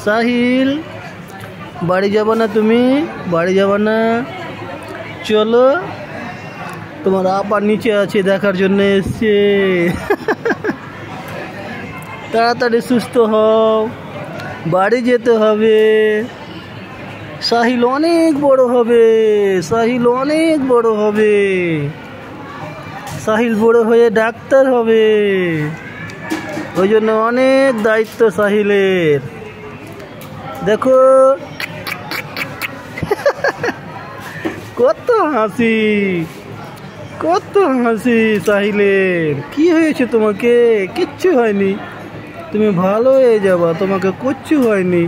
সাহিল বাড়ি যাবো না? তুমি বাড়ি যাবো না? চলো, তোমার আপা নিচে আছে, দেখার জন্য এসছে। তাড়াতাড়ি সুস্থ হও, বাড়ি যেতে হবে। সাহিল অনেক বড় হবে, সাহিল অনেক বড় হবে। সাহিল বড় হয়ে ডাক্তার হবে, ওই জন্য অনেক দায়িত্ব সাহিলের। দেখো কত হাসি, কত হাসি সাহিলের। কি হয়েছে তোমাকে? কিচ্ছু হয়নি, তুমি ভালো হয়ে যাবা, তোমাকে কিচ্ছু হয়নি।